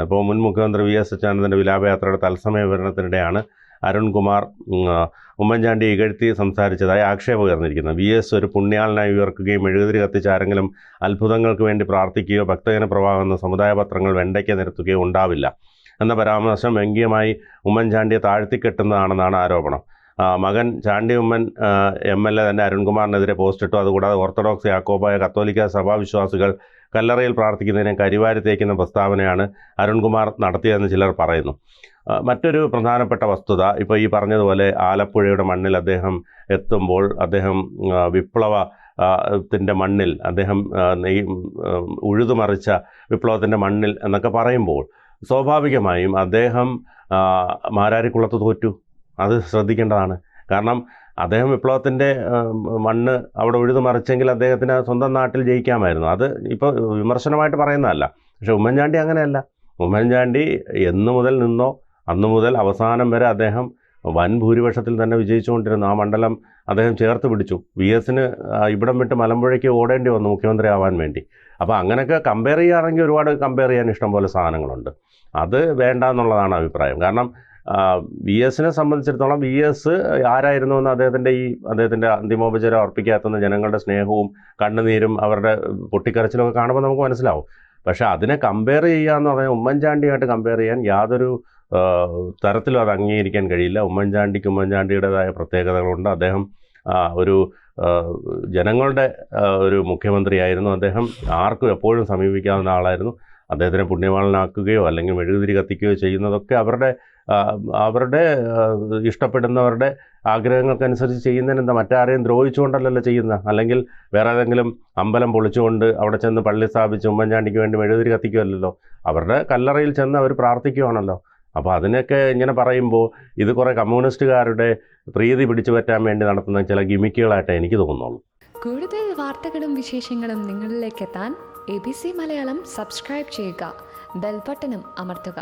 ഇപ്പോൾ മുൻ മുഖ്യമന്ത്രി വി.എസ്. അച്യുതാനന്ദൻ്റെ വിലാപയാത്രയുടെ തത്സമയ വിവരണത്തിനിടെയാണ് അരുൺകുമാർ ഉമ്മൻചാണ്ടിയെ ഇകഴ്ത്തി സംസാരിച്ചതായി ആക്ഷേപം ഉയർന്നിരിക്കുന്നത്. വി.എസ്. ഒരു പുണ്യാളനായി ഉയർക്കുകയും മെഴുകുതിരി കത്തിച്ച് ആരെങ്കിലും അത്ഭുതങ്ങൾക്ക് വേണ്ടി പ്രാർത്ഥിക്കുകയോ ഭക്തജന പ്രവാഹമെന്ന സമുദായ പത്രങ്ങൾ വെണ്ടയ്ക്ക നിരത്തുകയോ ഉണ്ടാവില്ല എന്ന പരാമർശം വ്യംഗ്യമായി ഉമ്മൻചാണ്ടിയെ താഴ്ത്തിക്കെട്ടുന്നതാണെന്നാണ് ആരോപണം. മകൻ ചാണ്ടി ഉമ്മൻ എം.എൽ.എ. തന്നെ അരുൺകുമാറിനെതിരെ പോസ്റ്റിട്ടു. അതുകൂടാതെ ഓർത്തഡോക്സ് യാക്കോബായ കത്തോലിക്ക സഭാവിശ്വാസികൾ കല്ലറയിൽ പ്രാർത്ഥിക്കുന്നതിനെ കരിവാരി തേക്കുന്ന പ്രസ്താവനയാണ് അരുൺകുമാർ നടത്തിയതെന്ന് ചിലർ പറയുന്നു. മറ്റൊരു പ്രധാനപ്പെട്ട വസ്തുത, ഇപ്പോൾ ഈ പറഞ്ഞതുപോലെ ആലപ്പുഴയുടെ മണ്ണിൽ അദ്ദേഹം എത്തുമ്പോൾ അദ്ദേഹം വിപ്ലവത്തിൻ്റെ മണ്ണിൽ അദ്ദേഹം ഉഴുതുമറിച്ച വിപ്ലവത്തിൻ്റെ മണ്ണിൽ എന്നൊക്കെ പറയുമ്പോൾ സ്വാഭാവികമായും അദ്ദേഹം മാരാരിക്കുളത്ത് തോറ്റു. അത് ശ്രദ്ധിക്കേണ്ടതാണ്. കാരണം അദ്ദേഹം വിപ്ലവത്തിൻ്റെ മണ്ണ് അവിടെ ഉഴുതുമറിച്ചെങ്കിൽ അദ്ദേഹത്തിന് സ്വന്തം നാട്ടിൽ ജയിക്കാമായിരുന്നു. അത് ഇപ്പോൾ വിമർശനമായിട്ട് പറയുന്നതല്ല. പക്ഷേ ഉമ്മൻചാണ്ടി അങ്ങനെയല്ല. ഉമ്മൻചാണ്ടി എന്നു മുതൽ നിന്നോ അന്നു മുതൽ അവസാനം വരെ അദ്ദേഹം വൻ ഭൂരിപക്ഷത്തിൽ തന്നെ വിജയിച്ചുകൊണ്ടിരുന്നു. ആ മണ്ഡലം അദ്ദേഹം ചേർത്ത് പിടിച്ചു. വി.എസിന് ഇവിടം വിട്ട് മലമ്പുഴയ്ക്ക് ഓടേണ്ടി വന്നു മുഖ്യമന്ത്രി ആവാൻ വേണ്ടി. അപ്പോൾ അങ്ങനെയൊക്കെ കമ്പയർ ചെയ്യുകയാണെങ്കിൽ ഒരുപാട് കമ്പയർ ചെയ്യാൻ ഇഷ്ടംപോലെ സാധനങ്ങളുണ്ട്. അത് വേണ്ട എന്നുള്ളതാണ് അഭിപ്രായം. കാരണം വി.എസിനെ സംബന്ധിച്ചിടത്തോളം വി.എസ്. ആരായിരുന്നു എന്ന് അദ്ദേഹത്തിൻ്റെ അന്തിമോപചാരം അർപ്പിക്കാത്തുന്ന ജനങ്ങളുടെ സ്നേഹവും കണ്ണുനീരും അവരുടെ പൊട്ടിക്കരച്ചിലൊക്കെ കാണുമ്പോൾ നമുക്ക് മനസ്സിലാവും. പക്ഷേ അതിനെ കമ്പയർ ചെയ്യുക എന്ന് പറഞ്ഞാൽ ഉമ്മൻചാണ്ടിയായിട്ട് കമ്പയർ ചെയ്യാൻ യാതൊരു തരത്തിലും അത് അംഗീകരിക്കാൻ കഴിയില്ല. ഉമ്മൻചാണ്ടിക്ക് ഉമ്മൻചാണ്ടിയുടേതായ പ്രത്യേകതകളുണ്ട്. അദ്ദേഹം ഒരു ജനങ്ങളുടെ ഒരു മുഖ്യമന്ത്രിയായിരുന്നു. അദ്ദേഹം ആർക്കും എപ്പോഴും സമീപിക്കാവുന്ന ആളായിരുന്നു. അദ്ദേഹത്തിനെ പുണ്യവാളനാക്കുകയോ അല്ലെങ്കിൽ മെഴുകുതിരി കത്തിക്കുകയോ ചെയ്യുന്നതൊക്കെ അവരുടെ ഇഷ്ടപ്പെടുന്നവരുടെ ആഗ്രഹങ്ങൾക്കനുസരിച്ച് ചെയ്യുന്നതിനെന്താ, മറ്റാരെയും ദ്രോഹിച്ചുകൊണ്ടല്ലല്ലോ ചെയ്യുന്നത്. അല്ലെങ്കിൽ വേറെ ഏതെങ്കിലും അമ്പലം പൊളിച്ചുകൊണ്ട് അവിടെ ചെന്ന് പള്ളി സ്ഥാപിച്ച് ഉമ്മൻചാണ്ടിക്ക് വേണ്ടി മെഴുകുതിരി കത്തിക്കുകയല്ലോ. അവരുടെ കല്ലറയിൽ ചെന്ന് അവർ പ്രാർത്ഥിക്കുകയാണല്ലോ. അപ്പോൾ അതിനൊക്കെ ഇങ്ങനെ പറയുമ്പോൾ ഇത് കുറേ കമ്മ്യൂണിസ്റ്റുകാരുടെ പ്രീതി പിടിച്ചു പറ്റാൻ വേണ്ടി നടത്തുന്ന ചില ഗിമിക്കുകളായിട്ട് എനിക്ക് തോന്നുന്നുള്ളൂ. കൂടുതൽ വാർത്തകളും വിശേഷങ്ങളും നിങ്ങളിലേക്ക് എത്താൻ ABC മലയാളം സബ്സ്ക്രൈബ് ചെയ്യുക, ബെൽ ബട്ടണും അമർത്തുക.